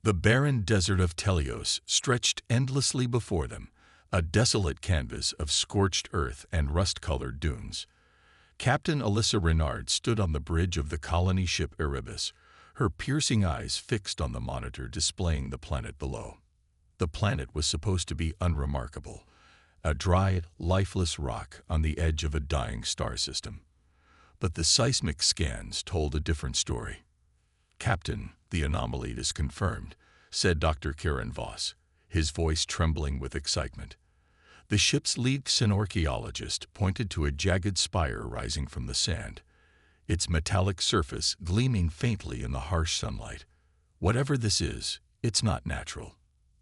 The barren desert of Telios stretched endlessly before them, a desolate canvas of scorched earth and rust-colored dunes. Captain Alyssa Renard stood on the bridge of the colony ship Erebus, her piercing eyes fixed on the monitor displaying the planet below. The planet was supposed to be unremarkable, a dry, lifeless rock on the edge of a dying star system. But the seismic scans told a different story. "Captain, the anomaly is confirmed," said Dr. Karen Voss, his voice trembling with excitement. The ship's lead xenorchaeologist pointed to a jagged spire rising from the sand, its metallic surface gleaming faintly in the harsh sunlight. "Whatever this is, it's not natural,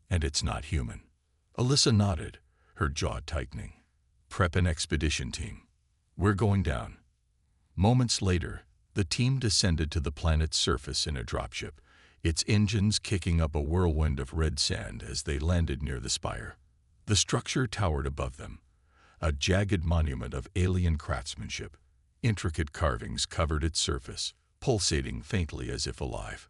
and it's not human." Alyssa nodded, her jaw tightening. "Prep an expedition team. We're going down." Moments later, the team descended to the planet's surface in a dropship, its engines kicking up a whirlwind of red sand as they landed near the spire. The structure towered above them, a jagged monument of alien craftsmanship. Intricate carvings covered its surface, pulsating faintly as if alive.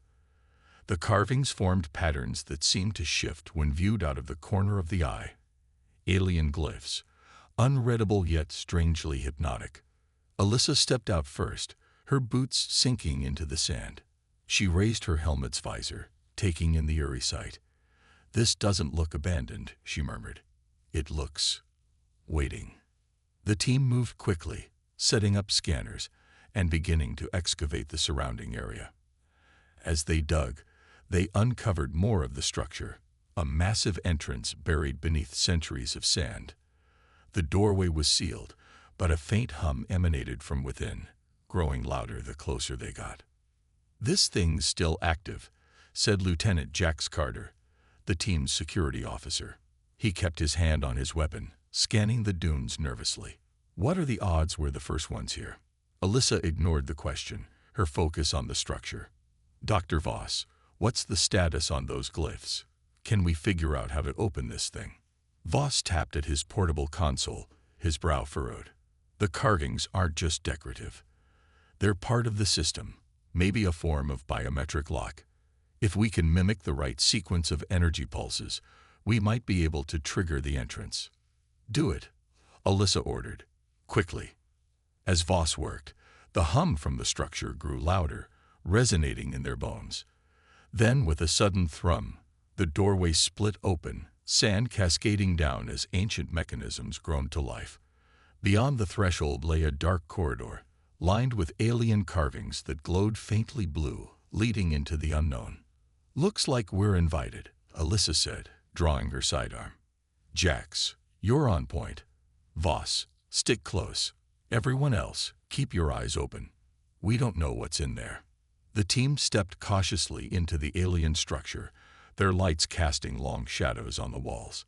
The carvings formed patterns that seemed to shift when viewed out of the corner of the eye. Alien glyphs, unreadable yet strangely hypnotic. Alyssa stepped out first, her boots sinking into the sand. She raised her helmet's visor, taking in the eerie sight. "This doesn't look abandoned," she murmured. "It looks waiting." The team moved quickly, setting up scanners and beginning to excavate the surrounding area. As they dug, they uncovered more of the structure, a massive entrance buried beneath centuries of sand. The doorway was sealed, but a faint hum emanated from within, growing louder the closer they got. "This thing's still active," said Lieutenant Jax Carter, the team's security officer. He kept his hand on his weapon, scanning the dunes nervously. "What are the odds we're the first ones here?" Alyssa ignored the question, her focus on the structure. "Dr. Voss, what's the status on those glyphs? Can we figure out how to open this thing?" Voss tapped at his portable console, his brow furrowed. "The carvings aren't just decorative. They're part of the system, maybe a form of biometric lock. If we can mimic the right sequence of energy pulses, we might be able to trigger the entrance." "Do it," Alyssa ordered, quickly. As Voss worked, the hum from the structure grew louder, resonating in their bones. Then, with a sudden thrum, the doorway split open, sand cascading down as ancient mechanisms groaned to life. Beyond the threshold lay a dark corridor, lined with alien carvings that glowed faintly blue, leading into the unknown. "Looks like we're invited," Alyssa said, drawing her sidearm. "Jax, you're on point. Voss, stick close. Everyone else, keep your eyes open. We don't know what's in there." The team stepped cautiously into the alien structure, their lights casting long shadows on the walls.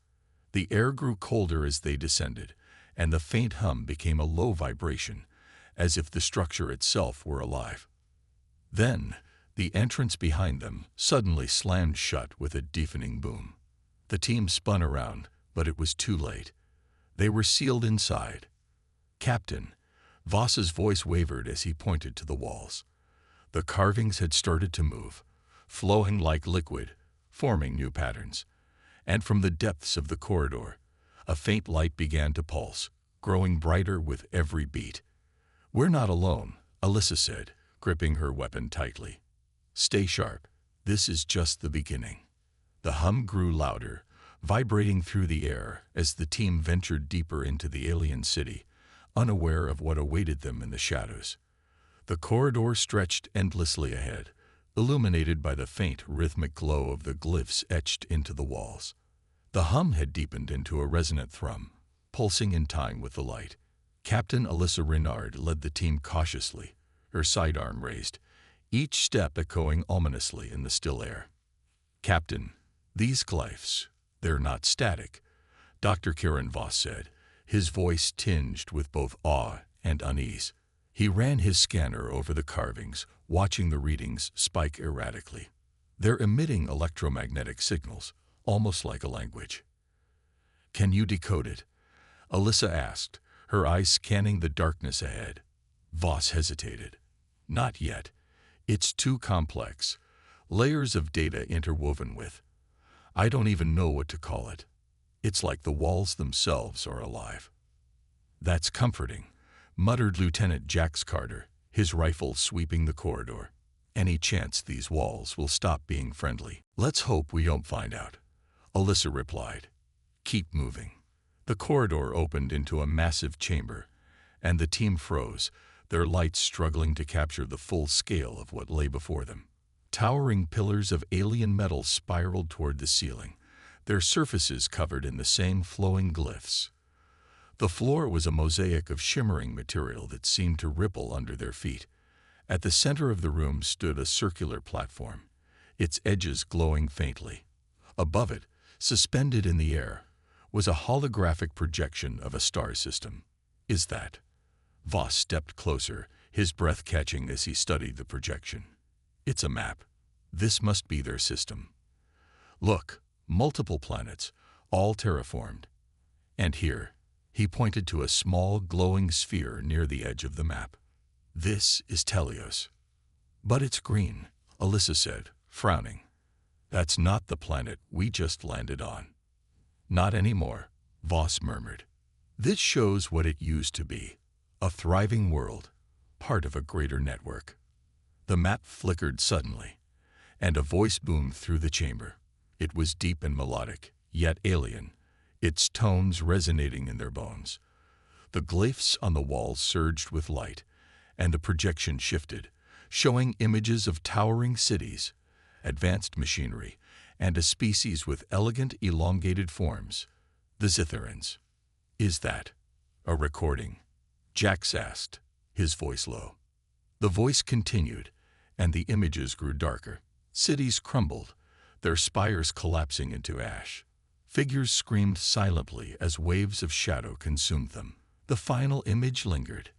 The air grew colder as they descended, and the faint hum became a low vibration, as if the structure itself were alive. Then, the entrance behind them suddenly slammed shut with a deafening boom. The team spun around, but it was too late. They were sealed inside. "Captain," Voss's voice wavered as he pointed to the walls. The carvings had started to move, flowing like liquid, forming new patterns. And from the depths of the corridor, a faint light began to pulse, growing brighter with every beat. "We're not alone," Alyssa said, gripping her weapon tightly. "Stay sharp. This is just the beginning." The hum grew louder, vibrating through the air as the team ventured deeper into the alien city, unaware of what awaited them in the shadows. The corridor stretched endlessly ahead, illuminated by the faint, rhythmic glow of the glyphs etched into the walls. The hum had deepened into a resonant thrum, pulsing in time with the light. Captain Alyssa Renard led the team cautiously, her sidearm raised, each step echoing ominously in the still air. "Captain, these glyphs, they're not static," Dr. Karen Voss said, his voice tinged with both awe and unease. He ran his scanner over the carvings, watching the readings spike erratically. "They're emitting electromagnetic signals, almost like a language." "Can you decode it?" Alyssa asked, her eyes scanning the darkness ahead. Voss hesitated. "Not yet. It's too complex. layers of data interwoven with. I don't even know what to call it. It's like the walls themselves are alive. That's comforting, muttered Lieutenant Jax Carter, his rifle sweeping the corridor. Any chance these walls will stop being friendly? Let's hope we don't find out, Alyssa replied. Keep moving. The corridor opened into a massive chamber, and the team froze, their lights struggling to capture the full scale of what lay before them. Towering pillars of alien metal spiraled toward the ceiling, their surfaces covered in the same flowing glyphs. The floor was a mosaic of shimmering material that seemed to ripple under their feet. At the center of the room stood a circular platform, its edges glowing faintly. Above it, suspended in the air, was a holographic projection of a star system. Is that? Voss stepped closer, his breath catching as he studied the projection. It's a map. This must be their system. Look, multiple planets, all terraformed. And here, he pointed to a small glowing sphere near the edge of the map. This is Telios. But it's green, Alyssa said, frowning. That's not the planet we just landed on. Not anymore, Voss murmured. This shows what it used to be, a thriving world, part of a greater network. The map flickered suddenly, and a voice boomed through the chamber. It was deep and melodic, yet alien, its tones resonating in their bones. The glyphs on the walls surged with light, and the projection shifted, showing images of towering cities, advanced machinery, and a species with elegant elongated forms, the Zitherans. Is that a recording? Jax asked, his voice low. The voice continued, and the images grew darker. Cities crumbled, their spires collapsing into ash. Figures screamed silently as waves of shadow consumed them. The final image lingered,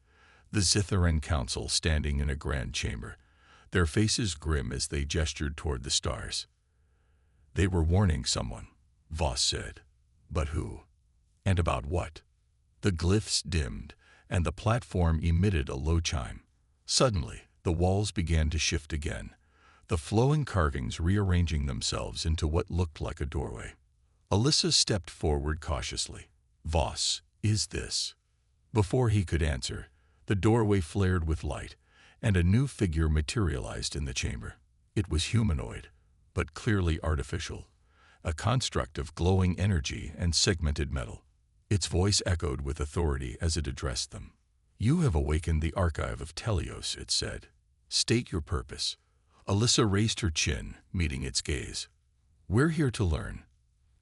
the Zitharan Council standing in a grand chamber, their faces grim as they gestured toward the stars. They were warning someone, Voss said. But who? And about what? The glyphs dimmed, and the platform emitted a low chime. Suddenly, the walls began to shift again, the flowing carvings rearranging themselves into what looked like a doorway. Alyssa stepped forward cautiously. Voss, is this? Before he could answer, the doorway flared with light, and a new figure materialized in the chamber. It was humanoid, but clearly artificial, a construct of glowing energy and segmented metal. Its voice echoed with authority as it addressed them. You have awakened the archive of Telios, it said. State your purpose. Alyssa raised her chin, meeting its gaze. We're here to learn,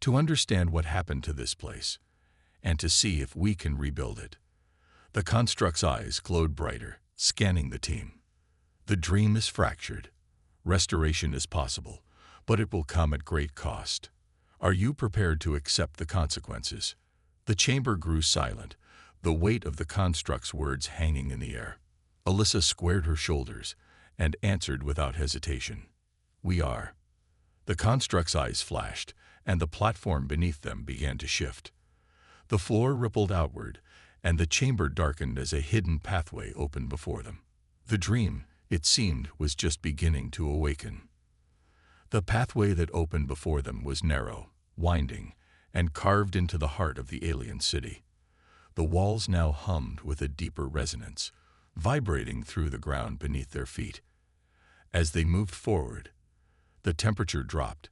to understand what happened to this place, and to see if we can rebuild it. The construct's eyes glowed brighter, scanning the team. The dream is fractured. Restoration is possible, but it will come at great cost. Are you prepared to accept the consequences? The chamber grew silent, the weight of the construct's words hanging in the air. Alyssa squared her shoulders and answered without hesitation. We are. The construct's eyes flashed, and the platform beneath them began to shift. The floor rippled outward, and the chamber darkened as a hidden pathway opened before them. The dream, it seemed, was just beginning to awaken. The pathway that opened before them was narrow, winding, and carved into the heart of the alien city. The walls now hummed with a deeper resonance, vibrating through the ground beneath their feet. As they moved forward, the temperature dropped,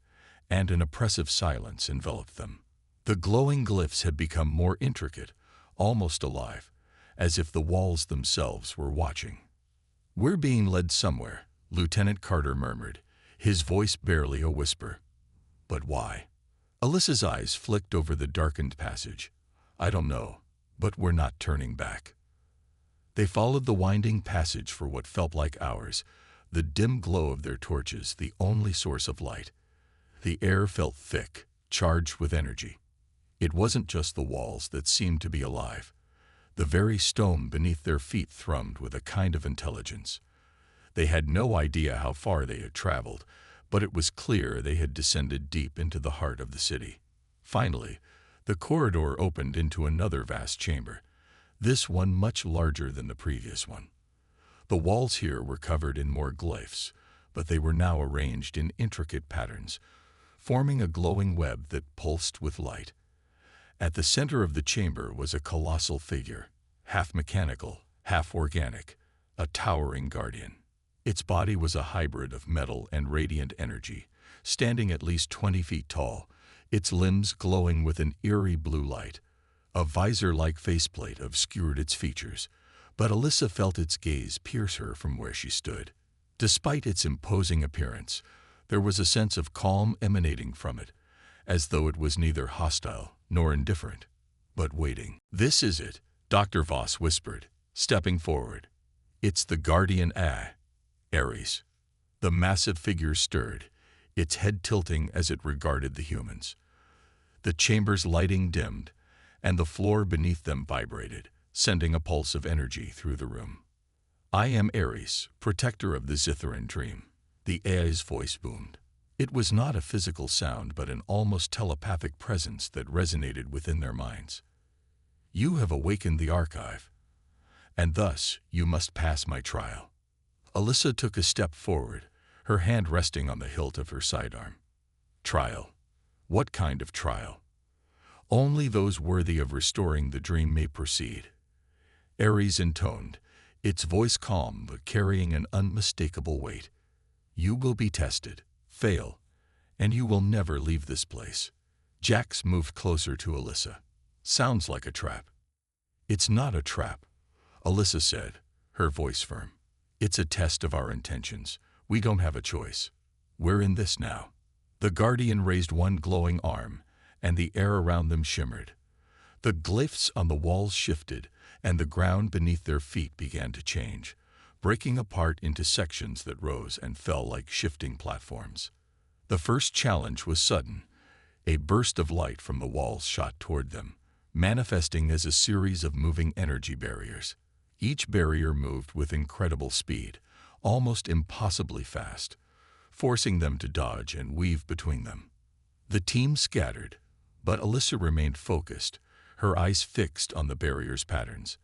and an oppressive silence enveloped them. The glowing glyphs had become more intricate, almost alive, as if the walls themselves were watching. We're being led somewhere, Lieutenant Carter murmured, his voice barely a whisper. But why? Alyssa's eyes flicked over the darkened passage. I don't know, but we're not turning back. They followed the winding passage for what felt like hours, the dim glow of their torches the only source of light. The air felt thick, charged with energy. It wasn't just the walls that seemed to be alive. The very stone beneath their feet thrummed with a kind of intelligence. They had no idea how far they had traveled, but it was clear they had descended deep into the heart of the city. Finally, the corridor opened into another vast chamber, this one much larger than the previous one. The walls here were covered in more glyphs, but they were now arranged in intricate patterns, forming a glowing web that pulsed with light. At the center of the chamber was a colossal figure, half mechanical, half organic, a towering guardian. Its body was a hybrid of metal and radiant energy, standing at least 20 feet tall, its limbs glowing with an eerie blue light. A visor-like faceplate obscured its features, but Alyssa felt its gaze pierce her from where she stood. Despite its imposing appearance, there was a sense of calm emanating from it, as though it was neither hostile nor indifferent, but waiting. "This is it," Dr. Voss whispered, stepping forward. "It's the Guardian Ares." The massive figure stirred, its head tilting as it regarded the humans. The chamber's lighting dimmed, and the floor beneath them vibrated, sending a pulse of energy through the room. "I am Ares, protector of the Zitharan dream," the AI's voice boomed. It was not a physical sound, but an almost telepathic presence that resonated within their minds. "You have awakened the archive, and thus you must pass my trial." Alyssa took a step forward, her hand resting on the hilt of her sidearm. "Trial? What kind of trial?" "Only those worthy of restoring the dream may proceed," Ares intoned, its voice calm but carrying an unmistakable weight. "You will be tested, fail, and you will never leave this place." Jax moved closer to Alyssa. "Sounds like a trap." "It's not a trap," Alyssa said, her voice firm. "It's a test of our intentions. We don't have a choice. We're in this now." The Guardian raised one glowing arm, and the air around them shimmered. The glyphs on the walls shifted, and the ground beneath their feet began to change, breaking apart into sections that rose and fell like shifting platforms. The first challenge was sudden. A burst of light from the walls shot toward them, manifesting as a series of moving energy barriers. Each barrier moved with incredible speed, almost impossibly fast, forcing them to dodge and weave between them. The team scattered, but Alyssa remained focused, her eyes fixed on the barrier's patterns.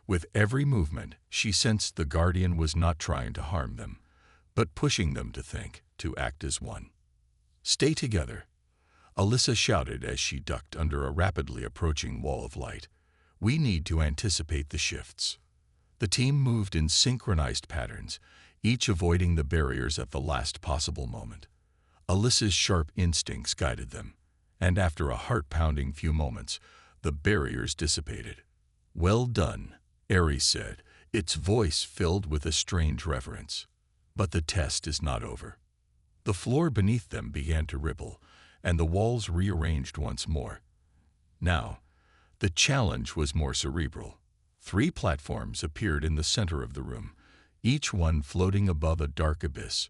With every movement, she sensed the Guardian was not trying to harm them, but pushing them to think, to act as one. "Stay together," Alyssa shouted as she ducked under a rapidly approaching wall of light. "We need to anticipate the shifts." The team moved in synchronized patterns, each avoiding the barriers at the last possible moment. Alyssa's sharp instincts guided them, and after a heart-pounding few moments, the barriers dissipated. "Well done," Ares said, its voice filled with a strange reverence. "But the test is not over." The floor beneath them began to ripple, and the walls rearranged once more. Now, the challenge was more cerebral. 3 platforms appeared in the center of the room, each one floating above a dark abyss.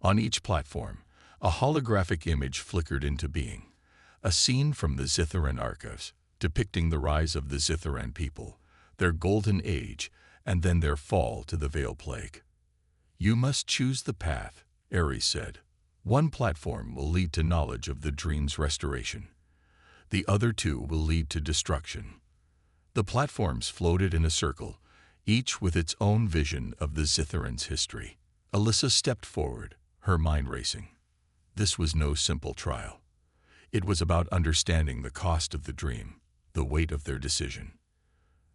On each platform, a holographic image flickered into being, a scene from the Zitharan archives, depicting the rise of the Zitharan people, their golden age, and then their fall to the Veil Plague. "You must choose the path," Ares said. "One platform will lead to knowledge of the dream's restoration. The other 2 will lead to destruction." The platforms floated in a circle, each with its own vision of the Zitharan's history. Alyssa stepped forward, her mind racing. This was no simple trial. It was about understanding the cost of the dream, the weight of their decision.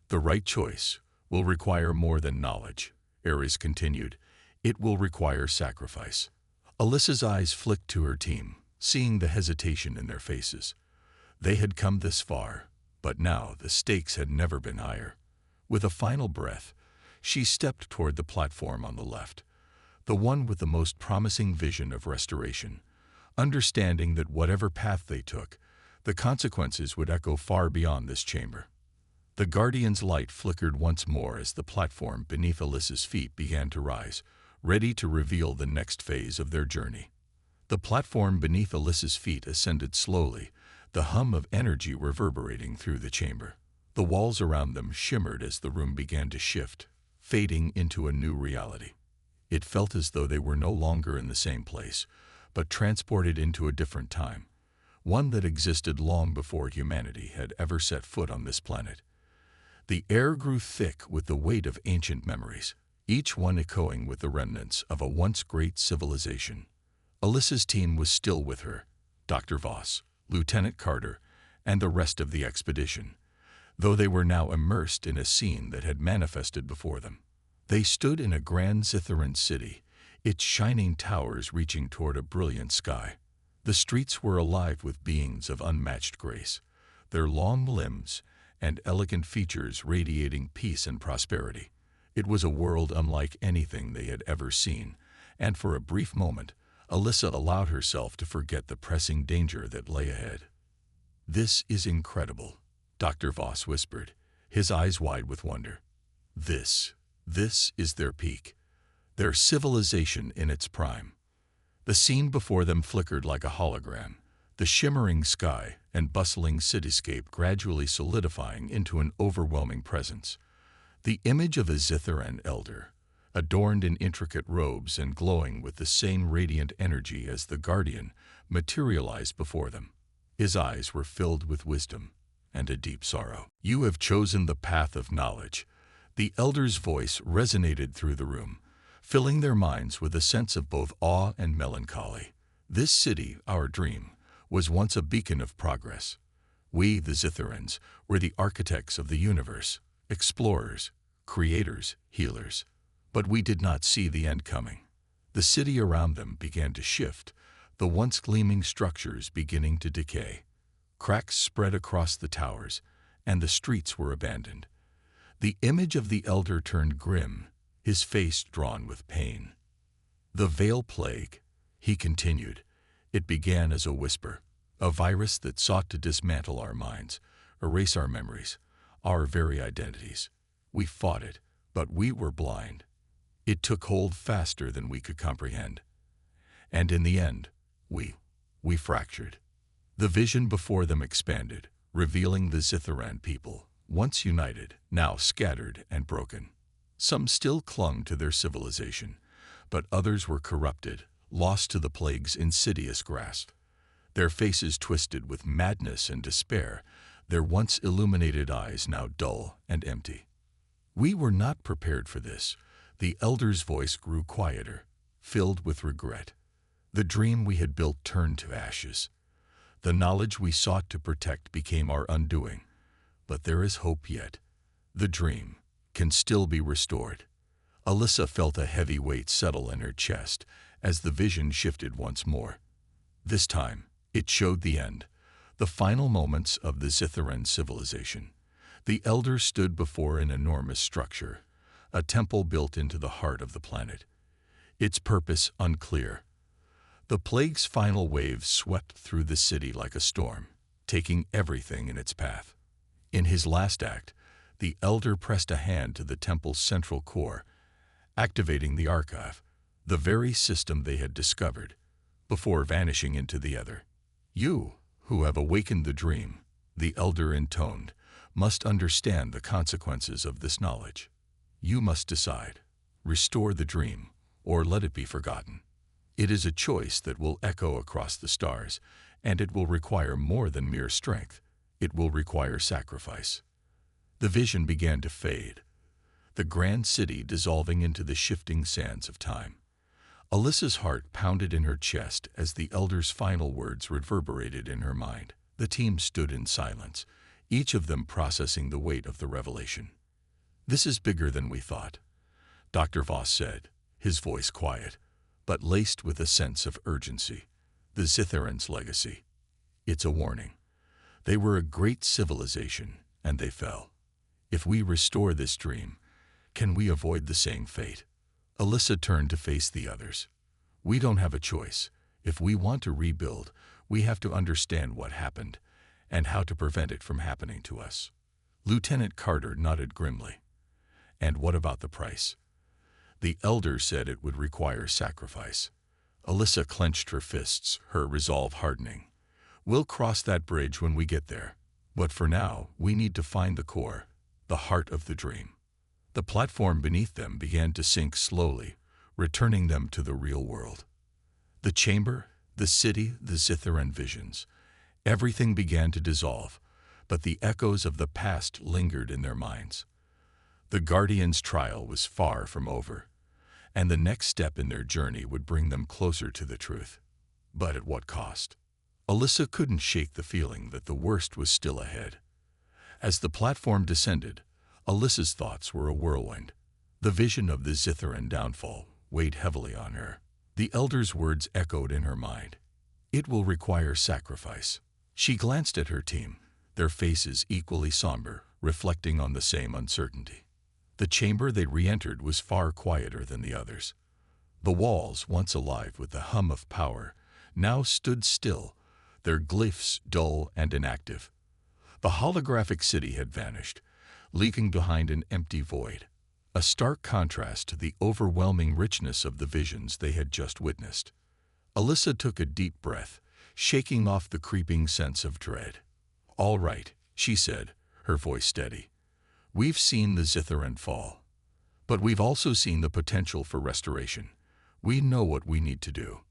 "The right choice will require more than knowledge," Ares continued. "It will require sacrifice." Alyssa's eyes flicked to her team, seeing the hesitation in their faces. They had come this far, but now the stakes had never been higher. With a final breath, she stepped toward the platform on the left, the one with the most promising vision of restoration, understanding that whatever path they took, the consequences would echo far beyond this chamber. The Guardian's light flickered once more as the platform beneath Alyssa's feet began to rise, ready to reveal the next phase of their journey. The platform beneath Alyssa's feet ascended slowly, the hum of energy reverberating through the chamber. The walls around them shimmered as the room began to shift, fading into a new reality. It felt as though they were no longer in the same place, but transported into a different time, one that existed long before humanity had ever set foot on this planet. The air grew thick with the weight of ancient memories. each one echoing with the remnants of a once great civilization. Alyssa's team was still with her, Dr. Voss, Lieutenant Carter, and the rest of the expedition, though they were now immersed in a scene that had manifested before them. They stood in a grand Zitharan city, its shining towers reaching toward a brilliant sky. The streets were alive with beings of unmatched grace, their long limbs and elegant features radiating peace and prosperity. It was a world unlike anything they had ever seen, and for a brief moment, Alyssa allowed herself to forget the pressing danger that lay ahead. "This is incredible," Dr. Voss whispered, his eyes wide with wonder. This is their peak, their civilization in its prime." The scene before them flickered like a hologram, the shimmering sky and bustling cityscape gradually solidifying into an overwhelming presence. The image of a Zitharan elder, adorned in intricate robes and glowing with the same radiant energy as the Guardian, materialized before them. His eyes were filled with wisdom and a deep sorrow. "You have chosen the path of knowledge." The elder's voice resonated through the room, filling their minds with a sense of both awe and melancholy. "This city, our dream, was once a beacon of progress. We, the Zitharans, were the architects of the universe, explorers, creators, healers. But we did not see the end coming." The city around them began to shift, the once gleaming structures beginning to decay. Cracks spread across the towers, and the streets were abandoned. The image of the elder turned grim, his face drawn with pain. "The Veil Plague," he continued. "It began as a whisper, a virus that sought to dismantle our minds, erase our memories, our very identities. We fought it, but we were blind. It took hold faster than we could comprehend. And in the end, we fractured." The vision before them expanded, revealing the Zitharan people, once united, now scattered and broken. Some still clung to their civilization, but others were corrupted, lost to the plague's insidious grasp. Their faces twisted with madness and despair, their once illuminated eyes now dull and empty. "We were not prepared for this." The elder's voice grew quieter, filled with regret. "The dream we had built turned to ashes. The knowledge we sought to protect became our undoing. But there is hope yet. The dream can still be restored." Alyssa felt a heavy weight settle in her chest as the vision shifted once more. This time, it showed the end, the final moments of the Zitharan civilization. The elder stood before an enormous structure, a temple built into the heart of the planet, its purpose unclear. The plague's final wave swept through the city like a storm, taking everything in its path. In his last act, the elder pressed a hand to the temple's central core, activating the archive, the very system they had discovered, before vanishing into the ether. "You, who have awakened the dream," the elder intoned, "must understand the consequences of this knowledge. You must decide, restore the dream, or let it be forgotten. It is a choice that will echo across the stars, and it will require more than mere strength. It will require sacrifice." The vision began to fade, the grand city dissolving into the shifting sands of time. Alyssa's heart pounded in her chest as the elder's final words reverberated in her mind. The team stood in silence, each of them processing the weight of the revelation. "This is bigger than we thought," Dr. Voss said, his voice quiet, but laced with a sense of urgency. "The Zitharan's legacy. It's a warning. They were a great civilization, and they fell. If we restore this dream, can we avoid the same fate?" Alyssa turned to face the others. "We don't have a choice. If we want to rebuild, we have to understand what happened and how to prevent it from happening to us." Lieutenant Carter nodded grimly. "And what about the price?" The elder said it would require sacrifice. Alyssa clenched her fists, her resolve hardening. "We'll cross that bridge when we get there. But for now, we need to find the core, the heart of the dream." The platform beneath them began to sink slowly, returning them to the real world. The chamber, the city, the Zitharan visions. Everything began to dissolve, but the echoes of the past lingered in their minds. The Guardians' trial was far from over, and the next step in their journey would bring them closer to the truth. But at what cost? Alyssa couldn't shake the feeling that the worst was still ahead. As the platform descended, Alyssa's thoughts were a whirlwind. The vision of the Zitharan downfall weighed heavily on her. The Elder's words echoed in her mind. It will require sacrifice. She glanced at her team, their faces equally somber, reflecting on the same uncertainty. The chamber they re-entered was far quieter than the others. The walls, once alive with the hum of power, now stood still, their glyphs dull and inactive. The holographic city had vanished, leaking behind an empty void, a stark contrast to the overwhelming richness of the visions they had just witnessed. Alyssa took a deep breath, shaking off the creeping sense of dread. "All right," she said, her voice steady. "We've seen the Zitharan fall, but we've also seen the potential for restoration. We know what we need to do."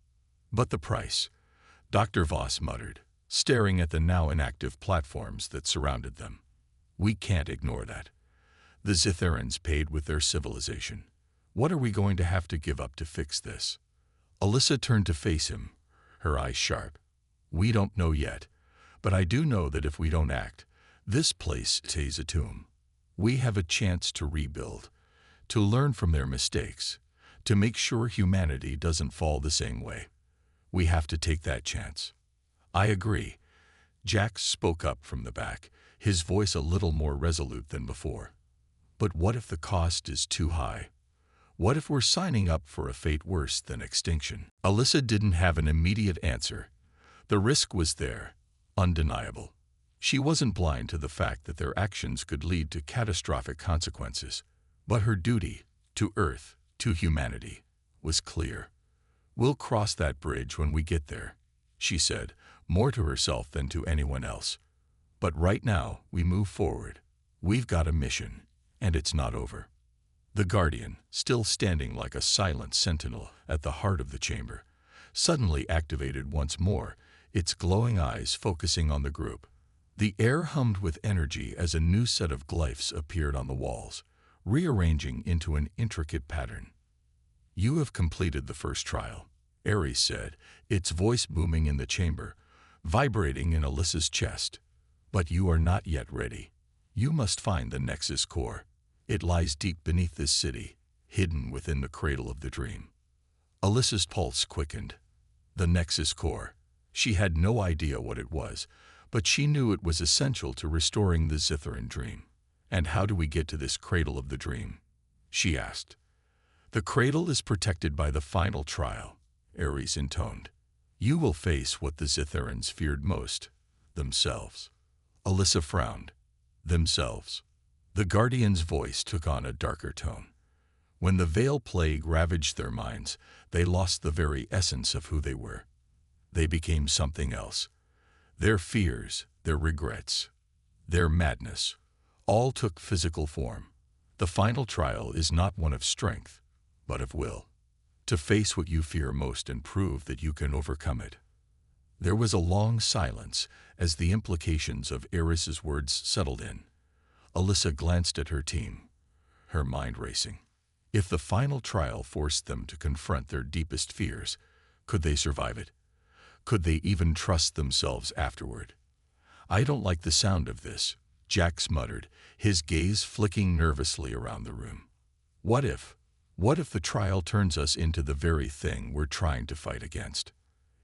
"But the price," Dr. Voss muttered, staring at the now inactive platforms that surrounded them. "We can't ignore that. The Zitharans paid with their civilization. What are we going to have to give up to fix this?" Alyssa turned to face him, her eyes sharp. "We don't know yet, but I do know that if we don't act, this place stays a tomb. We have a chance to rebuild, to learn from their mistakes, to make sure humanity doesn't fall the same way. We have to take that chance." "I agree," Jax spoke up from the back, his voice a little more resolute than before. "But what if the cost is too high? What if we're signing up for a fate worse than extinction?" Alyssa didn't have an immediate answer. The risk was there, undeniable. She wasn't blind to the fact that their actions could lead to catastrophic consequences. But her duty, to Earth, to humanity, was clear. "We'll cross that bridge when we get there," she said, more to herself than to anyone else. "But right now, we move forward. We've got a mission, and it's not over." The Guardian, still standing like a silent sentinel at the heart of the chamber, suddenly activated once more, its glowing eyes focusing on the group. The air hummed with energy as a new set of glyphs appeared on the walls, rearranging into an intricate pattern. "You have completed the first trial," Ares said, its voice booming in the chamber, vibrating in Alyssa's chest. "But you are not yet ready. You must find the Nexus core. It lies deep beneath this city, hidden within the cradle of the dream." Alyssa's pulse quickened. The Nexus core. She had no idea what it was, but she knew it was essential to restoring the Zitharan dream. "And how do we get to this cradle of the dream?" she asked. "The cradle is protected by the final trial," Ares intoned. "You will face what the Zitharans feared most, themselves." Alyssa frowned. "Themselves?" The Guardian's voice took on a darker tone. "When the Veil Plague ravaged their minds, they lost the very essence of who they were. They became something else. Their fears, their regrets, their madness, all took physical form. The final trial is not one of strength, but of will. To face what you fear most and prove that you can overcome it." There was a long silence as the implications of Ares's words settled in. Alyssa glanced at her team, her mind racing. If the final trial forced them to confront their deepest fears, could they survive it? Could they even trust themselves afterward? "I don't like the sound of this," Jax muttered, his gaze flicking nervously around the room. What if the trial turns us into the very thing we're trying to fight against?"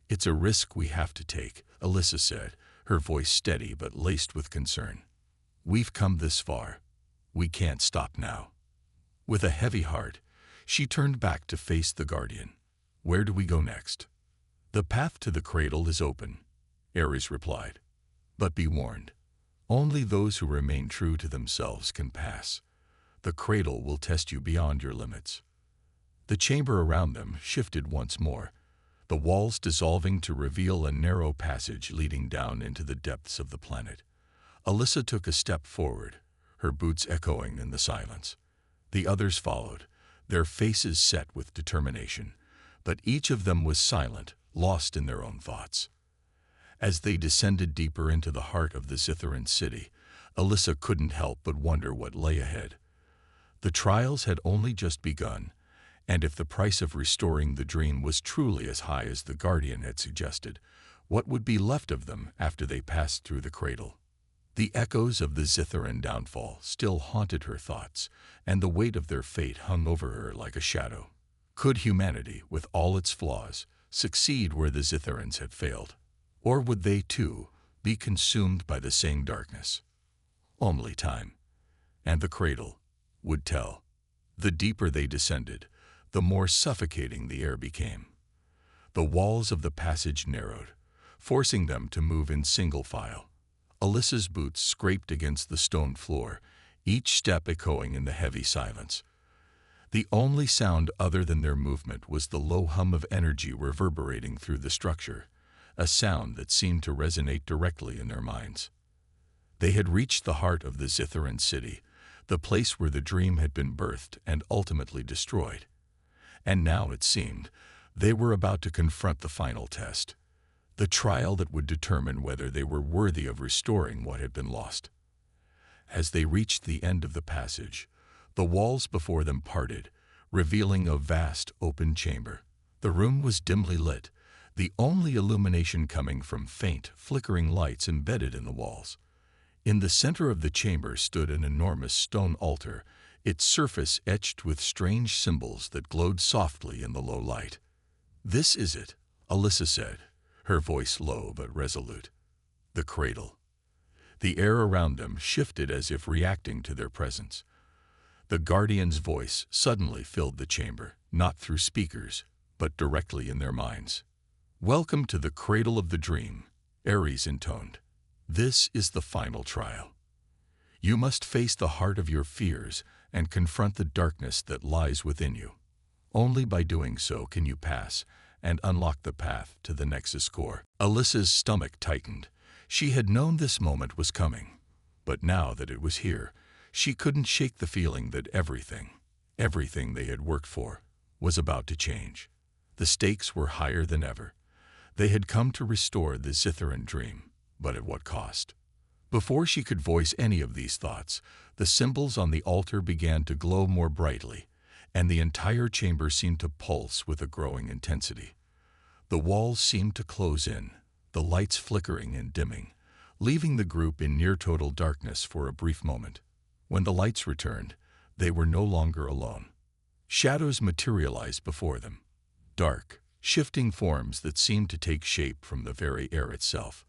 "It's a risk we have to take," Alyssa said, her voice steady but laced with concern. "We've come this far. We can't stop now." With a heavy heart, she turned back to face the Guardian. "Where do we go next?" "The path to the cradle is open," Ares replied. "But be warned. Only those who remain true to themselves can pass. The cradle will test you beyond your limits." The chamber around them shifted once more, the walls dissolving to reveal a narrow passage leading down into the depths of the planet. Alyssa took a step forward, her boots echoing in the silence. The others followed, their faces set with determination, but each of them was silent, lost in their own thoughts. As they descended deeper into the heart of the Zitharan city, Alyssa couldn't help but wonder what lay ahead. The trials had only just begun, and if the price of restoring the dream was truly as high as the Guardian had suggested, what would be left of them after they passed through the cradle? The echoes of the Zitharan downfall still haunted her thoughts, and the weight of their fate hung over her like a shadow. Could humanity, with all its flaws, succeed where the Zitharans had failed? Or would they, too, be consumed by the same darkness? Only time, and the cradle, would tell. The deeper they descended, the more suffocating the air became. The walls of the passage narrowed, forcing them to move in single file. Alyssa's boots scraped against the stone floor, each step echoing in the heavy silence. The only sound other than their movement was the low hum of energy reverberating through the structure, a sound that seemed to resonate directly in their minds. They had reached the heart of the Zitharan city, the place where the dream had been birthed and ultimately destroyed. And now, it seemed, they were about to confront the final test, the trial that would determine whether they were worthy of restoring what had been lost. As they reached the end of the passage, the walls before them parted, revealing a vast open chamber. The room was dimly lit, the only illumination coming from faint, flickering lights embedded in the walls. In the center of the chamber stood an enormous stone altar, its surface etched with strange symbols that glowed softly in the low light. "This is it," Alyssa said, her voice low but resolute. The cradle. The air around them shifted as if reacting to their presence. The Guardian's voice suddenly filled the chamber, not through speakers, but directly in their minds. "Welcome to the cradle of the dream," Ares intoned. "This is the final trial. You must face the heart of your fears and confront the darkness that lies within you. Only by doing so can you pass and unlock the path to the Nexus core." Alyssa's stomach tightened. She had known this moment was coming, but now that it was here, she couldn't shake the feeling that everything they had worked for, was about to change. The stakes were higher than ever. They had come to restore the Zitharan dream, but at what cost? Before she could voice any of these thoughts, the symbols on the altar began to glow more brightly, and the entire chamber seemed to pulse with a growing intensity. The walls seemed to close in, the lights flickering and dimming, leaving the group in near-total darkness for a brief moment. When the lights returned, they were no longer alone. Shadows materialized before them, dark, shifting forms that seemed to take shape from the very air itself.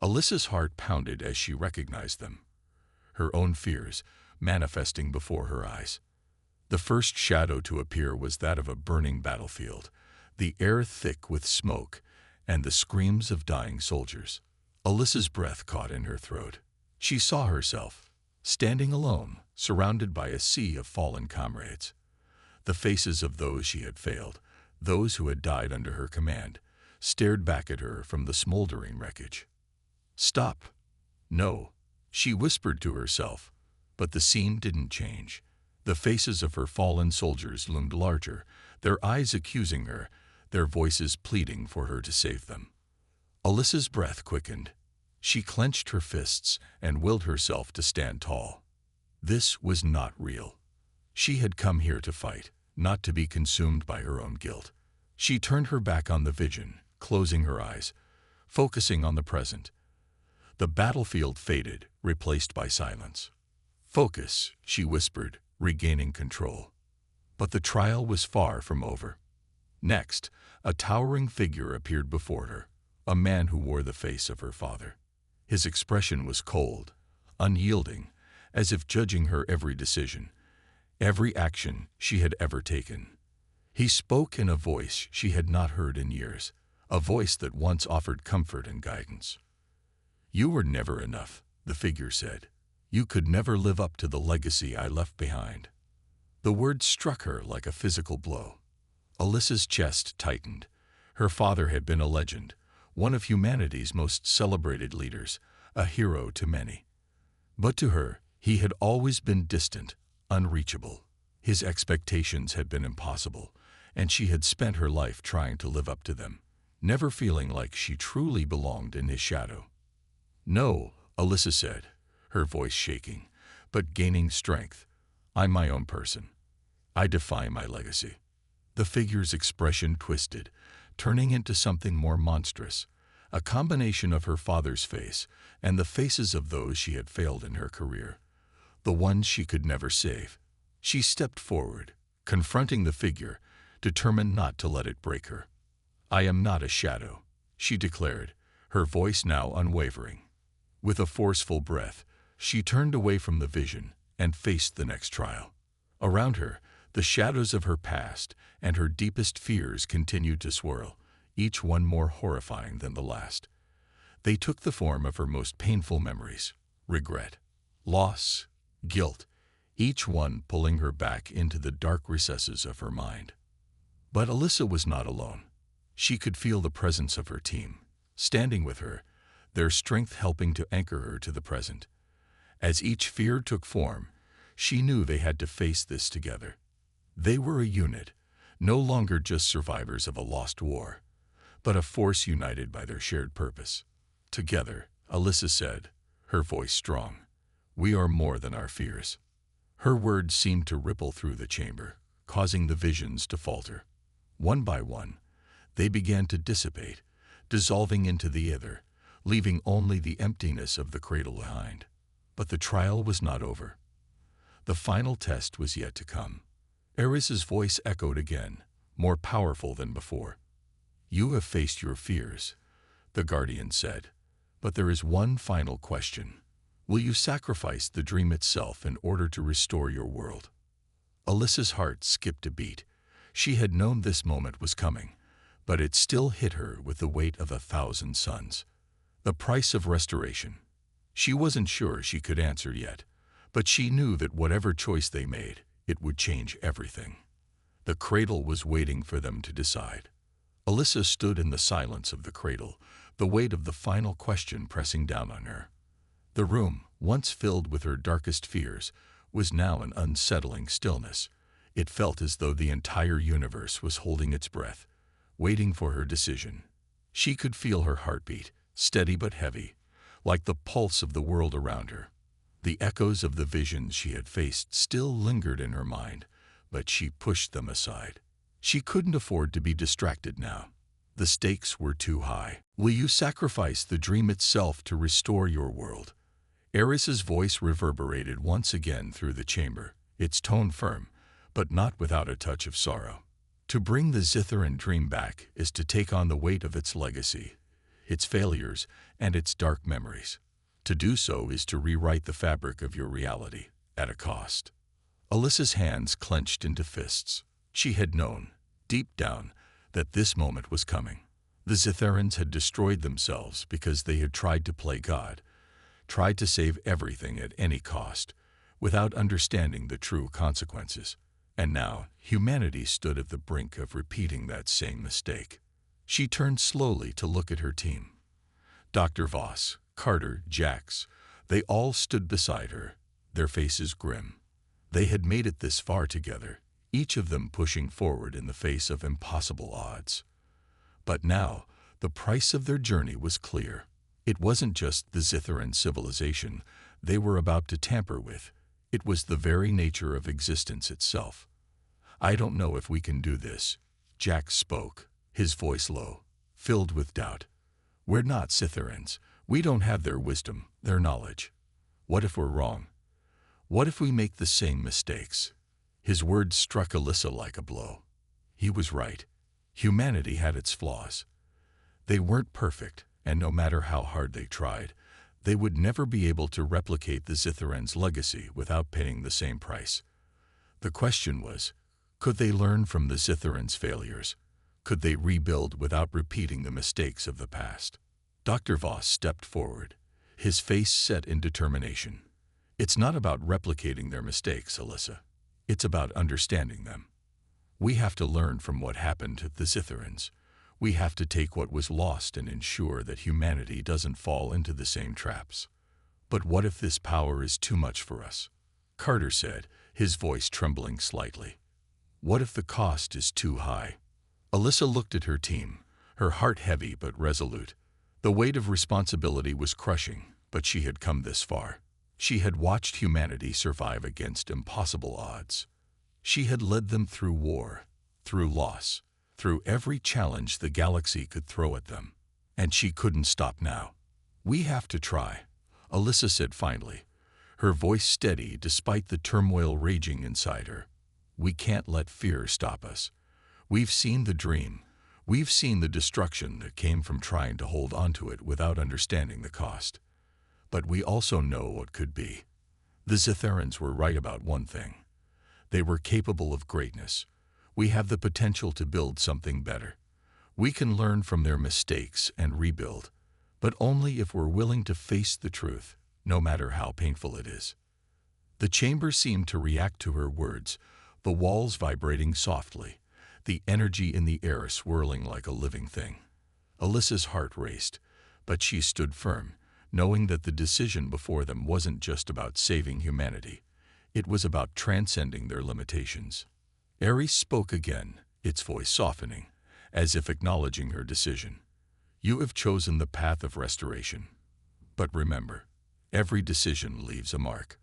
Alyssa's heart pounded as she recognized them, her own fears manifesting before her eyes. The first shadow to appear was that of a burning battlefield, the air thick with smoke and the screams of dying soldiers. Alyssa's breath caught in her throat. She saw herself, standing alone, surrounded by a sea of fallen comrades. The faces of those she had failed, those who had died under her command, stared back at her from the smoldering wreckage. "Stop. No," she whispered to herself, but the scene didn't change. The faces of her fallen soldiers loomed larger, their eyes accusing her, their voices pleading for her to save them. Alyssa's breath quickened. She clenched her fists and willed herself to stand tall. This was not real. She had come here to fight, not to be consumed by her own guilt. She turned her back on the vision, closing her eyes, focusing on the present. The battlefield faded, replaced by silence. "Focus," she whispered, regaining control. But the trial was far from over. Next, a towering figure appeared before her, a man who wore the face of her father. His expression was cold, unyielding, as if judging her every decision, every action she had ever taken. He spoke in a voice she had not heard in years, a voice that once offered comfort and guidance. "You were never enough," the figure said. "You could never live up to the legacy I left behind." The words struck her like a physical blow. Alyssa's chest tightened. Her father had been a legend, one of humanity's most celebrated leaders, a hero to many. But to her, he had always been distant, unreachable. His expectations had been impossible, and she had spent her life trying to live up to them, never feeling like she truly belonged in his shadow. "No," Alyssa said, her voice shaking, but gaining strength. I'm my own person. I defy my legacy." The figure's expression twisted, turning into something more monstrous, a combination of her father's face and the faces of those she had failed in her career, the ones she could never save. She stepped forward, confronting the figure, determined not to let it break her. "I am not a shadow," she declared, her voice now unwavering. With a forceful breath, she turned away from the vision and faced the next trial. Around her, the shadows of her past and her deepest fears continued to swirl, each one more horrifying than the last. They took the form of her most painful memories: regret, loss, guilt, each one pulling her back into the dark recesses of her mind. But Alyssa was not alone. She could feel the presence of her team, standing with her, their strength helping to anchor her to the present. As each fear took form, she knew they had to face this together. They were a unit, no longer just survivors of a lost war, but a force united by their shared purpose. "Together," Alyssa said, her voice strong, "we are more than our fears." Her words seemed to ripple through the chamber, causing the visions to falter. One by one, they began to dissipate, dissolving into the ether, leaving only the emptiness of the cradle behind. But the trial was not over. The final test was yet to come. Eris's voice echoed again, more powerful than before. "You have faced your fears," the Guardian said, "but there is one final question. Will you sacrifice the dream itself in order to restore your world?" Alyssa's heart skipped a beat. She had known this moment was coming, but it still hit her with the weight of 1,000 suns. The price of restoration. She wasn't sure she could answer yet, but she knew that whatever choice they made, it would change everything. The cradle was waiting for them to decide. Alyssa stood in the silence of the cradle, the weight of the final question pressing down on her. The room, once filled with her darkest fears, was now an unsettling stillness. It felt as though the entire universe was holding its breath, waiting for her decision. She could feel her heartbeat, steady but heavy, like the pulse of the world around her. The echoes of the visions she had faced still lingered in her mind, but she pushed them aside. She couldn't afford to be distracted now. The stakes were too high. "Will you sacrifice the dream itself to restore your world?" Eris's voice reverberated once again through the chamber, its tone firm, but not without a touch of sorrow. To bring the Zitharan dream back is to take on the weight of its legacy, its failures, and its dark memories. To do so is to rewrite the fabric of your reality, at a cost. Alyssa's hands clenched into fists. She had known, deep down, that this moment was coming. The Zitharans had destroyed themselves because they had tried to play God, tried to save everything at any cost, without understanding the true consequences. And now, humanity stood at the brink of repeating that same mistake. She turned slowly to look at her team. Dr. Voss, Carter, Jax, they all stood beside her, their faces grim. They had made it this far together, each of them pushing forward in the face of impossible odds. But now, the price of their journey was clear. It wasn't just the Zitharan civilization they were about to tamper with. It was the very nature of existence itself. "I don't know if we can do this," Jax spoke, his voice low, filled with doubt. "We're not Zitharans. We don't have their wisdom, their knowledge. What if we're wrong? What if we make the same mistakes?" His words struck Alyssa like a blow. He was right. Humanity had its flaws. They weren't perfect, and no matter how hard they tried, they would never be able to replicate the Zitharans' legacy without paying the same price. The question was, could they learn from the Zitharans' failures? Could they rebuild without repeating the mistakes of the past? Dr. Voss stepped forward, his face set in determination. "It's not about replicating their mistakes, Alyssa. It's about understanding them. We have to learn from what happened to the Zitharans. We have to take what was lost and ensure that humanity doesn't fall into the same traps." "But what if this power is too much for us?" Carter said, his voice trembling slightly. "What if the cost is too high?" Alyssa looked at her team, her heart heavy but resolute. The weight of responsibility was crushing, but she had come this far. She had watched humanity survive against impossible odds. She had led them through war, through loss, through every challenge the galaxy could throw at them. And she couldn't stop now. "We have to try," Alyssa said finally, her voice steady despite the turmoil raging inside her. "We can't let fear stop us. We've seen the dream. We've seen the destruction that came from trying to hold onto it without understanding the cost. But we also know what could be." The Zitherans were right about one thing. They were capable of greatness. We have the potential to build something better. We can learn from their mistakes and rebuild, but only if we're willing to face the truth, no matter how painful it is. The chamber seemed to react to her words, the walls vibrating softly, the energy in the air swirling like a living thing. Alyssa's heart raced, but she stood firm, knowing that the decision before them wasn't just about saving humanity. It was about transcending their limitations. Ares spoke again, its voice softening, as if acknowledging her decision. "You have chosen the path of restoration. But remember, every decision leaves a mark.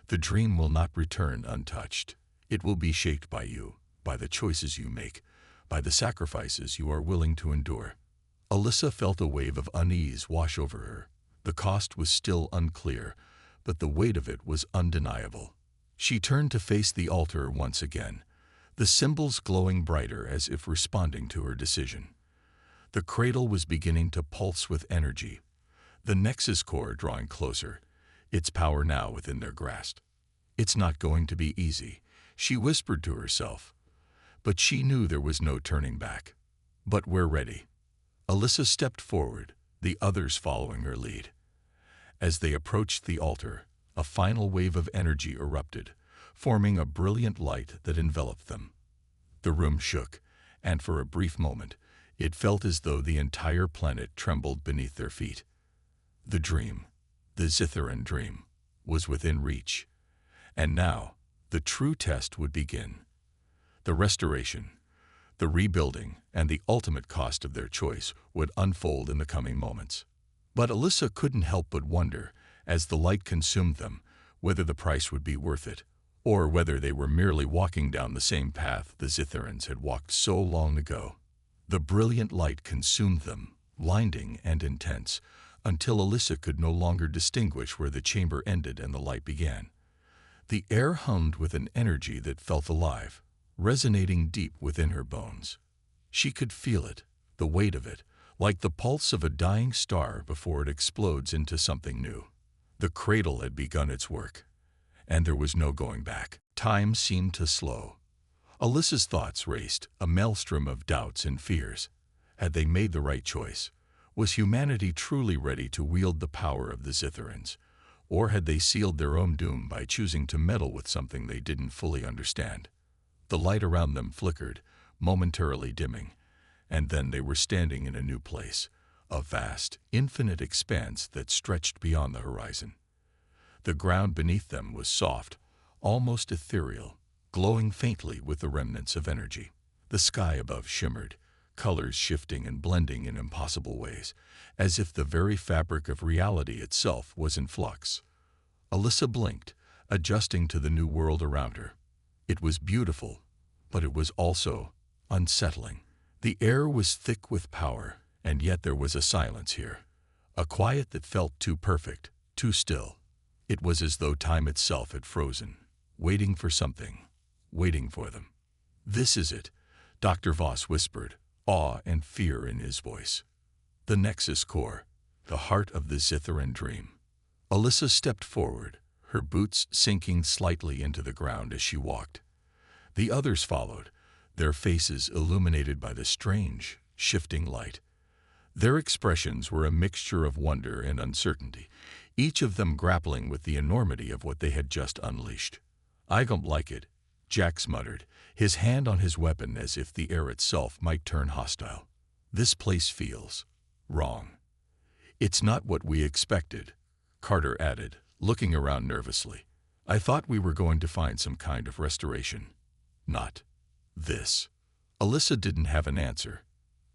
The dream will not return untouched. It will be shaped by you, by the choices you make, by the sacrifices you are willing to endure." Alyssa felt a wave of unease wash over her. The cost was still unclear, but the weight of it was undeniable. She turned to face the altar once again, the symbols glowing brighter as if responding to her decision. The cradle was beginning to pulse with energy, the Nexus core drawing closer, its power now within their grasp. "It's not going to be easy," she whispered to herself, but she knew there was no turning back. "But we're ready." Alyssa stepped forward, the others following her lead. As they approached the altar, a final wave of energy erupted, forming a brilliant light that enveloped them. The room shook, and for a brief moment, it felt as though the entire planet trembled beneath their feet. The dream, the Zitharan dream, was within reach. And now, the true test would begin. The restoration, the rebuilding, and the ultimate cost of their choice would unfold in the coming moments. But Alyssa couldn't help but wonder, as the light consumed them, whether the price would be worth it, or whether they were merely walking down the same path the Zitherans had walked so long ago. The brilliant light consumed them, blinding and intense, until Alyssa could no longer distinguish where the chamber ended and the light began. The air hummed with an energy that felt alive, resonating deep within her bones. She could feel it, the weight of it, like the pulse of a dying star before it explodes into something new. The cradle had begun its work, and there was no going back. Time seemed to slow. Alyssa's thoughts raced, a maelstrom of doubts and fears. Had they made the right choice? Was humanity truly ready to wield the power of the Zitherans? Or had they sealed their own doom by choosing to meddle with something they didn't fully understand? The light around them flickered, momentarily dimming, and then they were standing in a new place, a vast, infinite expanse that stretched beyond the horizon. The ground beneath them was soft, almost ethereal, glowing faintly with the remnants of energy. The sky above shimmered, colors shifting and blending in impossible ways, as if the very fabric of reality itself was in flux. Alyssa blinked, adjusting to the new world around her. It was beautiful, but it was also unsettling. The air was thick with power, and yet there was a silence here, a quiet that felt too perfect, too still. It was as though time itself had frozen, waiting for something, waiting for them. "This is it," Dr. Voss whispered, awe and fear in his voice. "The Nexus core, the heart of the Zitharan dream." Alyssa stepped forward, her boots sinking slightly into the ground as she walked. The others followed, their faces illuminated by the strange, shifting light. Their expressions were a mixture of wonder and uncertainty, each of them grappling with the enormity of what they had just unleashed. "I don't like it," Jax muttered, his hand on his weapon as if the air itself might turn hostile. "This place feels wrong." "It's not what we expected," Carter added, looking around nervously. "I thought we were going to find some kind of restoration. Not this." Alyssa didn't have an answer.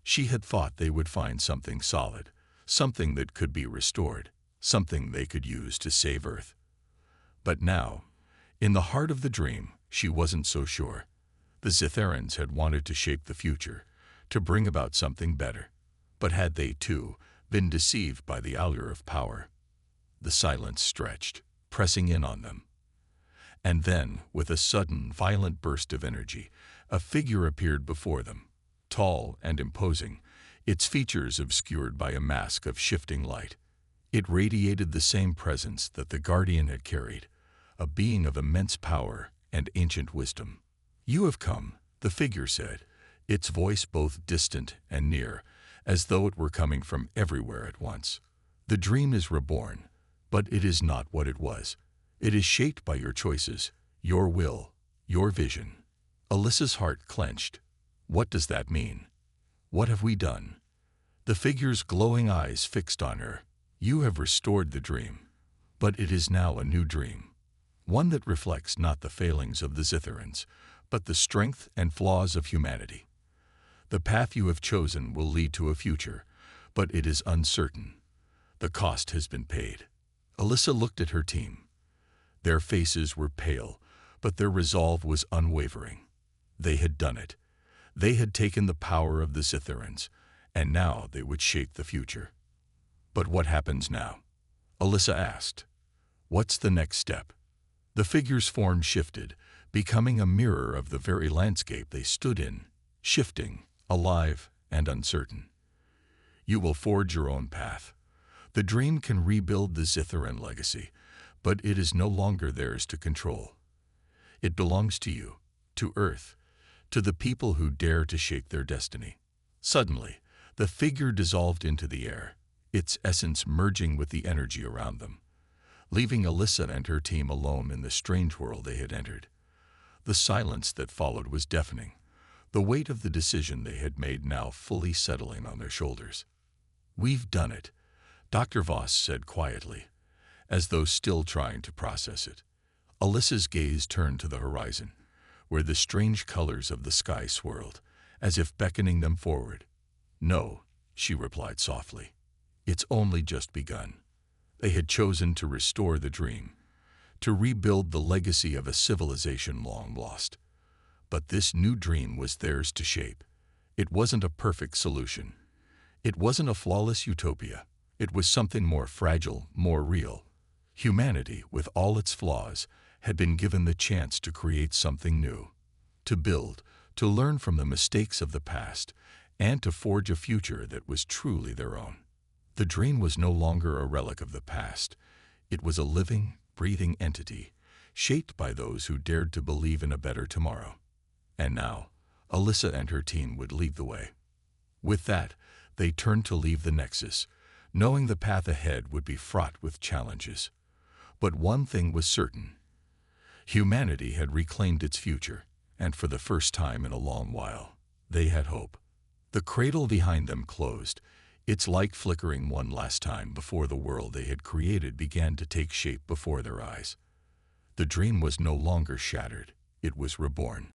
She had thought they would find something solid, something that could be restored. something they could use to save Earth. But now, in the heart of the dream, she wasn't so sure. The Zitherans had wanted to shape the future, to bring about something better. But had they, too, been deceived by the allure of power? The silence stretched, pressing in on them. And then, with a sudden, violent burst of energy, a figure appeared before them, tall and imposing, its features obscured by a mask of shifting light. It radiated the same presence that the Guardian had carried, a being of immense power and ancient wisdom. "You have come," the figure said, its voice both distant and near, as though it were coming from everywhere at once. "The dream is reborn, but it is not what it was. It is shaped by your choices, your will, your vision." Alyssa's heart clenched. What does that mean? What have we done? The figure's glowing eyes fixed on her. "You have restored the dream, but it is now a new dream. One that reflects not the failings of the Zitherans, but the strength and flaws of humanity. The path you have chosen will lead to a future, but it is uncertain. The cost has been paid." Alyssa looked at her team. Their faces were pale, but their resolve was unwavering. They had done it. They had taken the power of the Zitherans, and now they would shape the future. "But what happens now?" Alyssa asked. "What's the next step?" The figure's form shifted, becoming a mirror of the very landscape they stood in, shifting, alive, and uncertain. "You will forge your own path. The dream can rebuild the Zitharan legacy, but it is no longer theirs to control. It belongs to you, to Earth, to the people who dare to shape their destiny." Suddenly, the figure dissolved into the air, its essence merging with the energy around them, leaving Alyssa and her team alone in the strange world they had entered. The silence that followed was deafening, the weight of the decision they had made now fully settling on their shoulders. "We've done it," Dr. Voss said quietly, as though still trying to process it. Alyssa's gaze turned to the horizon, where the strange colors of the sky swirled, as if beckoning them forward. "No," she replied softly. "It's only just begun." They had chosen to restore the dream, to rebuild the legacy of a civilization long lost. But this new dream was theirs to shape. It wasn't a perfect solution. It wasn't a flawless utopia. It was something more fragile, more real. Humanity, with all its flaws, had been given the chance to create something new, to build, to learn from the mistakes of the past, and to forge a future that was truly their own. The dream was no longer a relic of the past. It was a living, breathing entity, shaped by those who dared to believe in a better tomorrow. And now, Alyssa and her team would lead the way. With that, they turned to leave the Nexus, knowing the path ahead would be fraught with challenges. But one thing was certain. Humanity had reclaimed its future, and for the first time in a long while, they had hope. The cradle behind them closed, its light flickering one last time before the world they had created began to take shape before their eyes. The dream was no longer shattered, it was reborn.